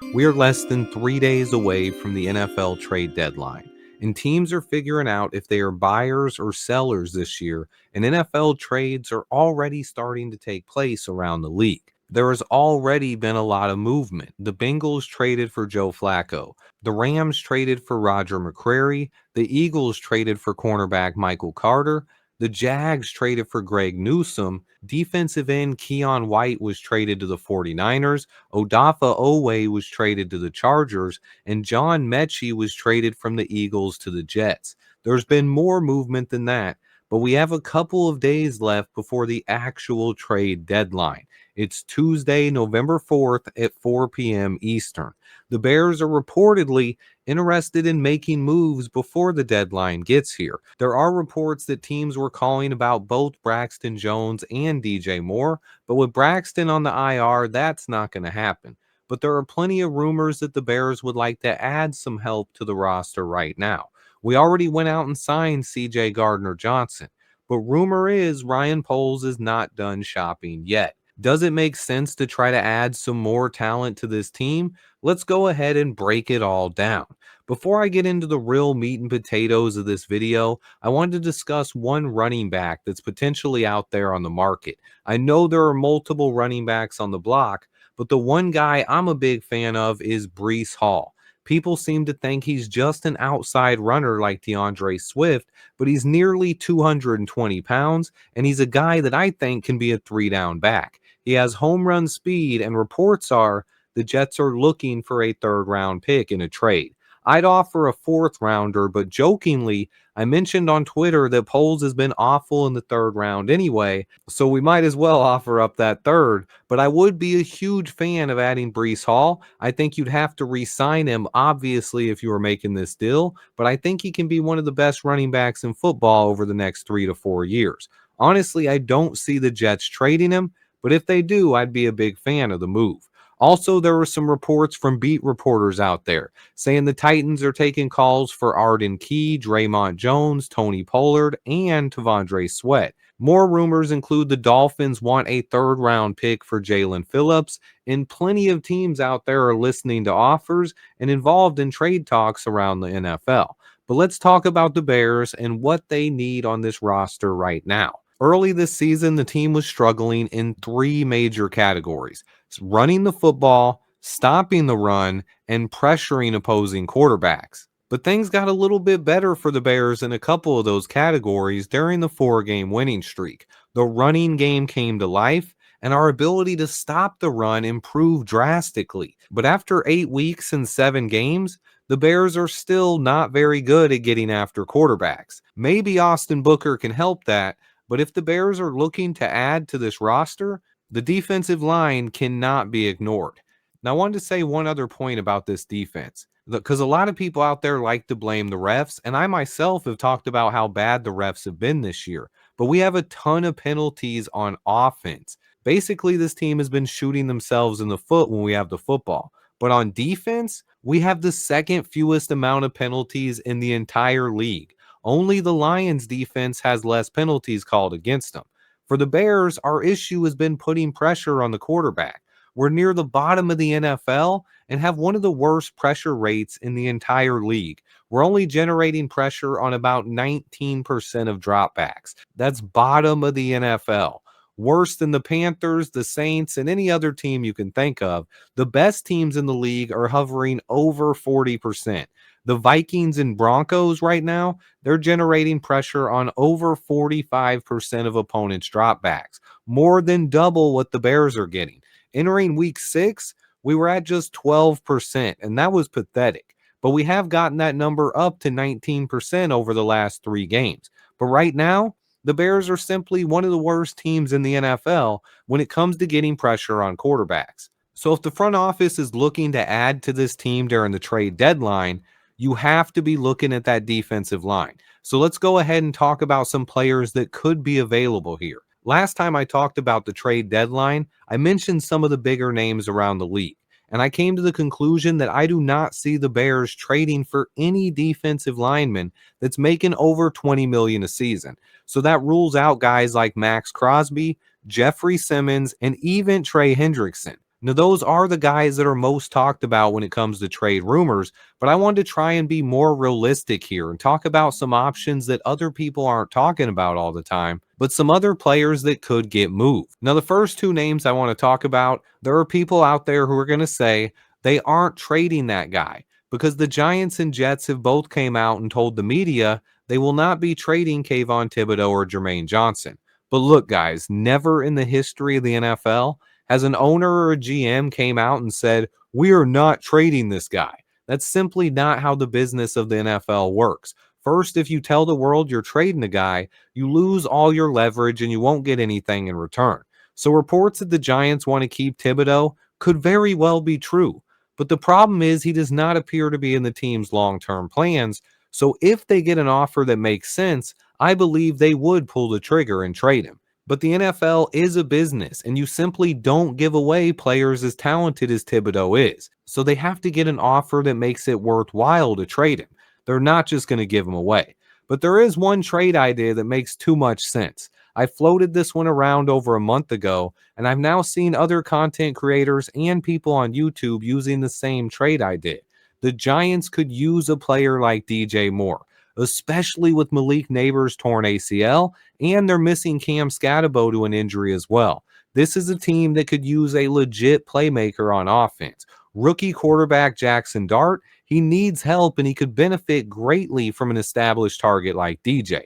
We are less than 3 days away from the NFL trade deadline, and teams are figuring out if they are buyers or sellers this year, and NFL trades are already starting to take place around the league. There has already been a lot of movement. The Bengals traded for Joe Flacco. The Rams traded for Roger McCreary. The Eagles traded for cornerback Michael Carter. The Jags traded for Greg Newsome. Defensive end Keon White was traded to the 49ers. Odafe Oweh was traded to the Chargers, and John Mechie was traded from the Eagles to the Jets. There's been more movement than that, but we have a couple of days left before the actual trade deadline. It's Tuesday, November 4th at 4 p.m. Eastern. The Bears are reportedly interested in making moves before the deadline gets here. There are reports that teams were calling about both Braxton Jones and DJ Moore, but with Braxton on the IR, that's not going to happen. But there are plenty of rumors that the Bears would like to add some help to the roster right now. We already went out and signed CJ Gardner Johnson, but rumor is Ryan Poles is not done shopping yet. Does it make sense to try to add some more talent to this team? Let's go ahead and break it all down. Before I get into the real meat and potatoes of this video, I wanted to discuss one running back that's potentially out there on the market. I know there are multiple running backs on the block, but the one guy I'm a big fan of is Breece Hall. People seem to think he's just an outside runner like DeAndre Swift, but he's nearly 220 pounds, and he's a guy that I think can be a three-down back. He has home run speed, and reports are the Jets are looking for a third-round pick in a trade. I'd offer a fourth rounder, but jokingly, I mentioned on Twitter that Poles has been awful in the third round anyway, so we might as well offer up that third. But I would be a huge fan of adding Breece Hall. I think you'd have to re-sign him, obviously, if you were making this deal, but I think he can be one of the best running backs in football over the next 3 to 4 years. Honestly, I don't see the Jets trading him, but if they do, I'd be a big fan of the move. Also, there were some reports from beat reporters out there saying the Titans are taking calls for Arden Key, Draymond Jones, Tony Pollard, and Tavondre Sweat. More rumors include the Dolphins want a third-round pick for Jalen Phillips, and plenty of teams out there are listening to offers and involved in trade talks around the NFL. But let's talk about the Bears and what they need on this roster right now. Early this season, the team was struggling in three major categories: running the football, stopping the run, and pressuring opposing quarterbacks. But things got a little bit better for the Bears in a couple of those categories during the 4-game winning streak. The running game came to life, and our ability to stop the run improved drastically. But after 8 weeks and 7 games, the Bears are still not very good at getting after quarterbacks. Maybe Austin Booker can help that, but if the Bears are looking to add to this roster, the defensive line cannot be ignored. Now, I wanted to say one other point about this defense, because a lot of people out there like to blame the refs, and I myself have talked about how bad the refs have been this year, but we have a ton of penalties on offense. Basically, this team has been shooting themselves in the foot when we have the football. But on defense, we have the second fewest amount of penalties in the entire league. Only the Lions defense has less penalties called against them. For the Bears, our issue has been putting pressure on the quarterback. We're near the bottom of the NFL and have one of the worst pressure rates in the entire league. We're only generating pressure on about 19% of dropbacks. That's bottom of the NFL. Worse than the Panthers, the Saints, and any other team you can think of. The best teams in the league are hovering over 40%. The Vikings and Broncos right now, they're generating pressure on over 45% of opponents' dropbacks, more than double what the Bears are getting. Entering week 6, we were at just 12%, and that was pathetic. But we have gotten that number up to 19% over the last 3 games. But right now, the Bears are simply one of the worst teams in the NFL when it comes to getting pressure on quarterbacks. So if the front office is looking to add to this team during the trade deadline, you have to be looking at that defensive line. So let's go ahead and talk about some players that could be available here. Last time I talked about the trade deadline, I mentioned some of the bigger names around the league, and I came to the conclusion that I do not see the Bears trading for any defensive lineman that's making over $20 million a season. So that rules out guys like Max Crosby, Jeffrey Simmons, and even Trey Hendrickson. Now, those are the guys that are most talked about when it comes to trade rumors, but I wanted to try and be more realistic here and talk about some options that other people aren't talking about all the time, but some other players that could get moved. Now, the first two names I want to talk about, there are people out there who are going to say they aren't trading that guy because the Giants and Jets have both came out and told the media they will not be trading Kayvon Thibodeau or Jermaine Johnson. But look, guys, never in the history of the NFL has an owner or a GM came out and said, we are not trading this guy. That's simply not how the business of the NFL works. First, if you tell the world you're trading a guy, you lose all your leverage and you won't get anything in return. So reports that the Giants want to keep Thibodeau could very well be true. But the problem is he does not appear to be in the team's long-term plans. So if they get an offer that makes sense, I believe they would pull the trigger and trade him. But the NFL is a business, and you simply don't give away players as talented as Thibodeau is. So they have to get an offer that makes it worthwhile to trade him. They're not just going to give him away. But there is one trade idea that makes too much sense. I floated this one around over a month ago, and I've now seen other content creators and people on YouTube using the same trade idea. The Giants could use a player like DJ Moore, especially with Malik Neighbors' torn ACL, and they're missing Cam Scatabo to an injury as well. This is a team that could use a legit playmaker on offense. Rookie quarterback Jackson Dart, he needs help and he could benefit greatly from an established target like DJ.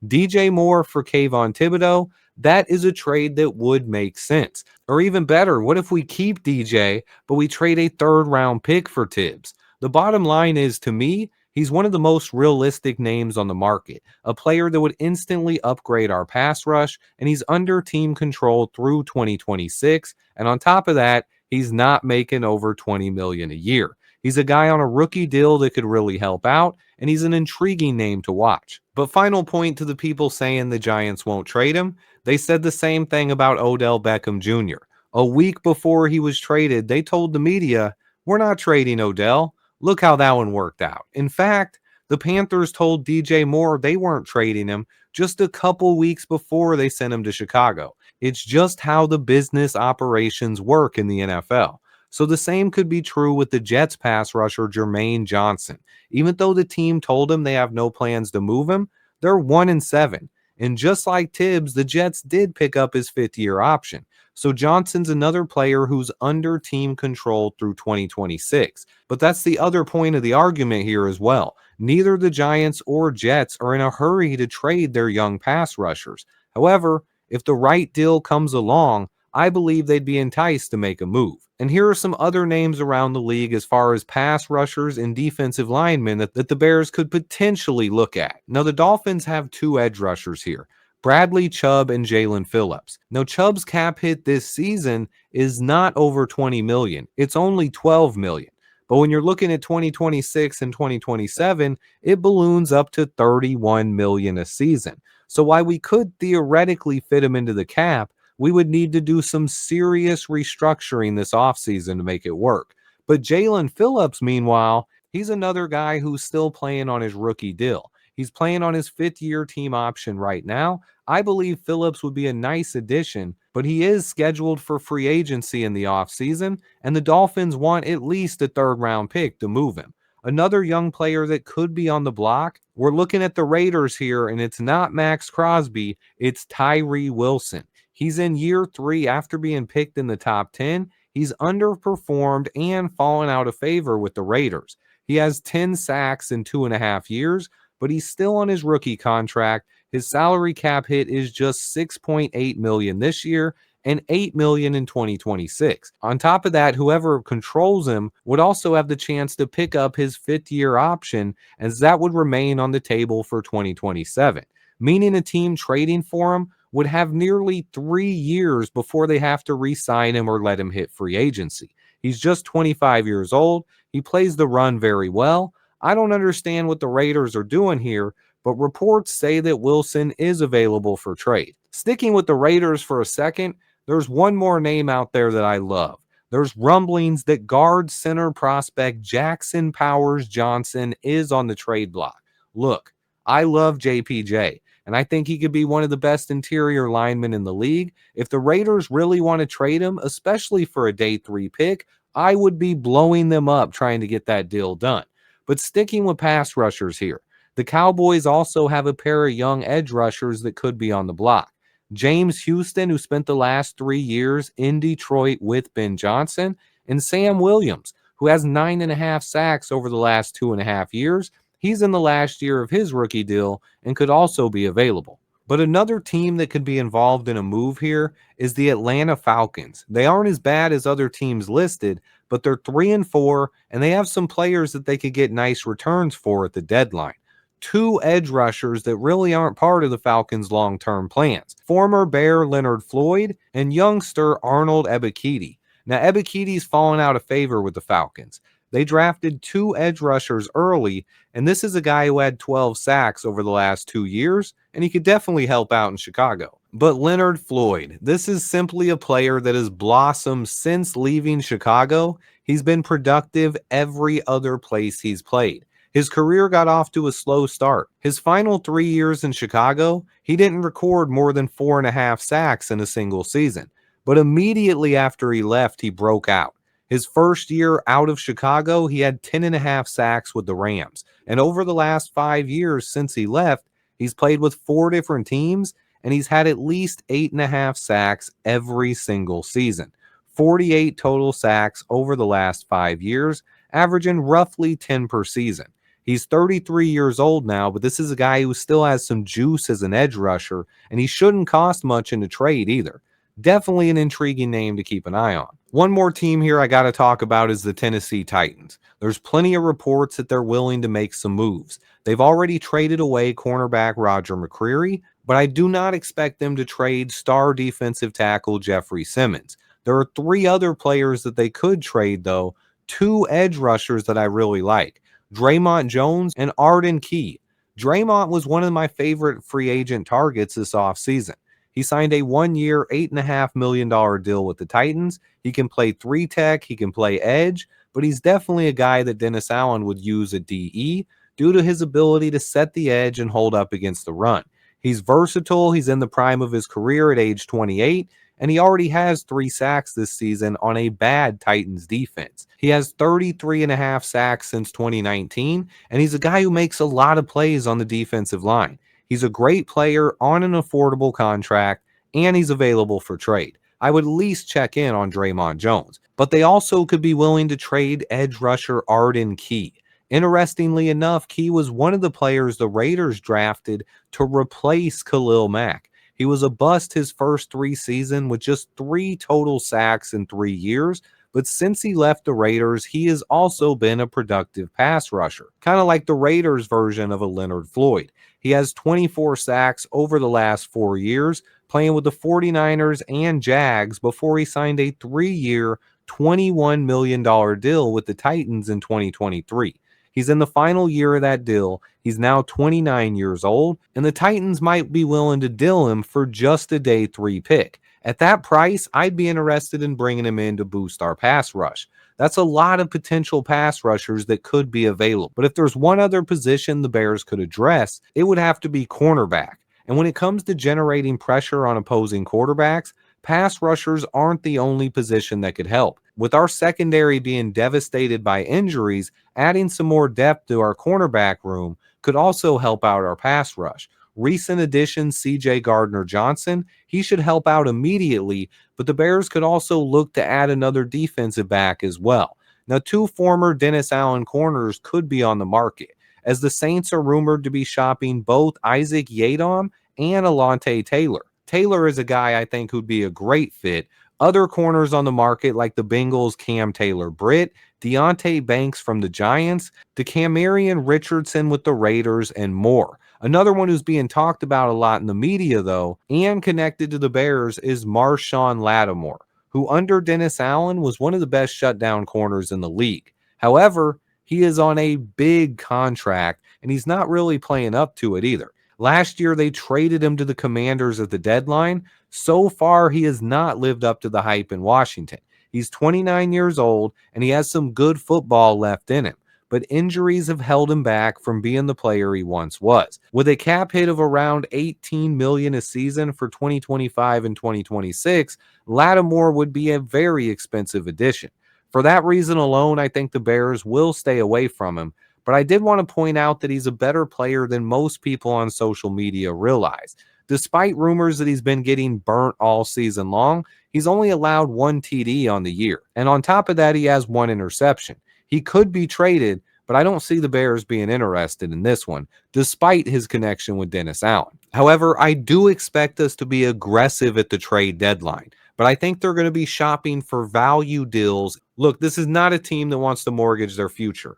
DJ Moore for Kayvon Thibodeau, that is a trade that would make sense. Or even better, what if we keep DJ, but we trade a third round pick for Tibbs? The bottom line is, to me, he's one of the most realistic names on the market, a player that would instantly upgrade our pass rush, and he's under team control through 2026. And on top of that, he's not making over $20 million a year. He's a guy on a rookie deal that could really help out, and he's an intriguing name to watch. But final point to the people saying the Giants won't trade him, they said the same thing about Odell Beckham Jr. A week before he was traded, they told the media, we're not trading Odell. Look how that one worked out. In fact, the Panthers told DJ Moore they weren't trading him just a couple weeks before they sent him to Chicago. It's just how the business operations work in the NFL. So the same could be true with the Jets pass rusher Jermaine Johnson. Even though the team told him they have no plans to move him, they're 1-7. And just like Tibbs, the Jets did pick up his fifth-year option. So Johnson's another player who's under team control through 2026. But that's the other point of the argument here as well. Neither the Giants or Jets are in a hurry to trade their young pass rushers. However, if the right deal comes along, I believe they'd be enticed to make a move. And here are some other names around the league as far as pass rushers and defensive linemen that the Bears could potentially look at. Now, the Dolphins have two edge rushers here, Bradley Chubb and Jalen Phillips. Now, Chubb's cap hit this season is not over $20 million. It's only $12 million. But when you're looking at 2026 and 2027, it balloons up to $31 million a season. So while we could theoretically fit him into the cap, we would need to do some serious restructuring this offseason to make it work. But Jalen Phillips, meanwhile, he's another guy who's still playing on his rookie deal. He's playing on his fifth-year team option right now. I believe Phillips would be a nice addition, but he is scheduled for free agency in the offseason, and the Dolphins want at least a third-round pick to move him. Another young player that could be on the block, we're looking at the Raiders here, and it's not Max Crosby, it's Tyree Wilson. He's in year 3 after being picked in the top 10. He's underperformed and fallen out of favor with the Raiders. He has 10 sacks in 2.5 years, but he's still on his rookie contract. His salary cap hit is just $6.8 million this year and $8 million in 2026. On top of that, whoever controls him would also have the chance to pick up his fifth-year option, as that would remain on the table for 2027, meaning a team trading for him would have nearly 3 years before they have to re-sign him or let him hit free agency. He's just 25 years old. He plays the run very well. I don't understand what the Raiders are doing here, but reports say that Wilson is available for trade. Sticking with the Raiders for a second, there's one more name out there that I love. There's rumblings that guard center prospect Jackson Powers Johnson is on the trade block. Look, I love JPJ. and I think he could be one of the best interior linemen in the league. If the Raiders really want to trade him, especially for a day 3 pick, I would be blowing them up trying to get that deal done. But sticking with pass rushers here, the Cowboys also have a pair of young edge rushers that could be on the block. James Houston, who spent the last 3 years in Detroit with Ben Johnson, and Sam Williams, who has 9.5 sacks over the last 2.5 years. He's in the last year of his rookie deal and could also be available. But another team that could be involved in a move here is the Atlanta Falcons. They aren't as bad as other teams listed, but they're 3-4, and they have some players that they could get nice returns for at the deadline. Two edge rushers that really aren't part of the Falcons' long-term plans. Former Bear Leonard Floyd and youngster Arnold Ebiketie. Now, Ebiketie's fallen out of favor with the Falcons. They drafted two edge rushers early, and this is a guy who had 12 sacks over the last 2 years, and he could definitely help out in Chicago. But Leonard Floyd, this is simply a player that has blossomed since leaving Chicago. He's been productive every other place he's played. His career got off to a slow start. His final 3 years in Chicago, he didn't record more than 4.5 sacks in a single season. But immediately after he left, he broke out. His first year out of Chicago, he had 10.5 sacks with the Rams. And over the last 5 years since he left, he's played with 4 different teams, and he's had at least 8.5 sacks every single season. 48 total sacks over the last 5 years, averaging roughly 10 per season. He's 33 years old now, but this is a guy who still has some juice as an edge rusher, and he shouldn't cost much in a trade either. Definitely an intriguing name to keep an eye on. One more team here I got to talk about is the Tennessee Titans. There's plenty of reports that they're willing to make some moves. They've already traded away cornerback Roger McCreary, but I do not expect them to trade star defensive tackle Jeffrey Simmons. There are 3 other players that they could trade, though, 2 edge rushers that I really like. Draymond Jones and Arden Key. Draymond was one of my favorite free agent targets this offseason. He signed a 1-year, $8.5 million deal with the Titans. He can play 3-tech, he can play edge, but he's definitely a guy that Dennis Allen would use at DE due to his ability to set the edge and hold up against the run. He's versatile, he's in the prime of his career at age 28, and he already has 3 sacks this season on a bad Titans defense. He has 33.5 sacks since 2019, and he's a guy who makes a lot of plays on the defensive line. He's a great player on an affordable contract, and he's available for trade. I would at least check in on Draymond Jones, but they also could be willing to trade edge rusher Arden Key. Interestingly enough, Key was one of the players the Raiders drafted to replace Khalil Mack. He was a bust his first 3 seasons with just 3 total sacks in 3 years, but since he left the Raiders, he has also been a productive pass rusher, kind of like the Raiders version of a Leonard Floyd. He has 24 sacks over the last 4 years, playing with the 49ers and Jags before he signed a 3-year, $21 million deal with the Titans in 2023. He's in the final year of that deal. He's now 29 years old, and the Titans might be willing to deal him for just a day 3 pick. At that price, I'd be interested in bringing him in to boost our pass rush. That's a lot of potential pass rushers that could be available. But if there's one other position the Bears could address, it would have to be cornerback. And when it comes to generating pressure on opposing quarterbacks, pass rushers aren't the only position that could help. With our secondary being devastated by injuries, adding some more depth to our cornerback room could also help out our pass rush. Recent addition CJ Gardner-Johnson, he should help out immediately, but the Bears could also look to add another defensive back as well. Now, 2 former Dennis Allen corners could be on the market, as the Saints are rumored to be shopping both Isaac Yiadom and Alontae Taylor. Taylor is a guy I think who'd be a great fit. Other corners on the market like the Bengals' Cam Taylor-Britt, Deonte Banks from the Giants, DeCamarion Richardson with the Raiders, and more. Another one who's being talked about a lot in the media, though, and connected to the Bears is Marshawn Lattimore, who under Dennis Allen was one of the best shutdown corners in the league. However, he is on a big contract, and he's not really playing up to it either. Last year, they traded him to the Commanders at the deadline. So far, he has not lived up to the hype in Washington. He's 29 years old, and he has some good football left in him. but injuries have held him back from being the player he once was. With a cap hit of around $18 million a season for 2025 and 2026, Lattimore would be a very expensive addition. For that reason alone, I think the Bears will stay away from him, but I did want to point out that he's a better player than most people on social media realize. Despite rumors that he's been getting burnt all season long, he's only allowed one TD on the year. And on top of that, he has one interception. He could be traded, but I don't see the Bears being interested in this one, despite his connection with Dennis Allen. However, I do expect us to be aggressive at the trade deadline, but I think they're going to be shopping for value deals. Look, this is not a team that wants to mortgage their future,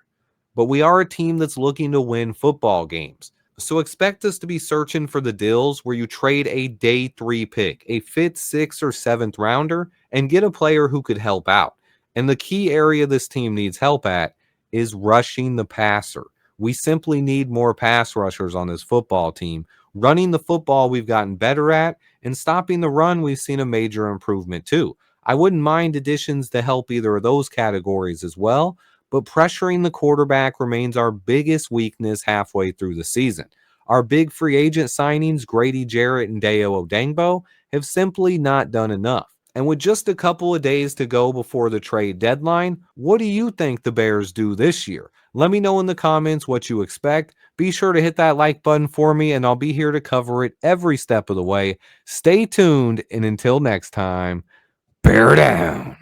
but we are a team that's looking to win football games. So expect us to be searching for the deals where you trade a day 3 pick, a fifth, sixth, or seventh rounder, and get a player who could help out. And the key area this team needs help at is rushing the passer. We simply need more pass rushers on this football team. Running the football we've gotten better at, and stopping the run we've seen a major improvement too. I wouldn't mind additions to help either of those categories as well, but pressuring the quarterback remains our biggest weakness halfway through the season. Our big free agent signings, Grady Jarrett and Dayo Odengbo, have simply not done enough. And with just a couple of days to go before the trade deadline, what do you think the Bears do this year? Let me know in the comments what you expect. Be sure to hit that like button for me, and I'll be here to cover it every step of the way. Stay tuned, and until next time, bear down.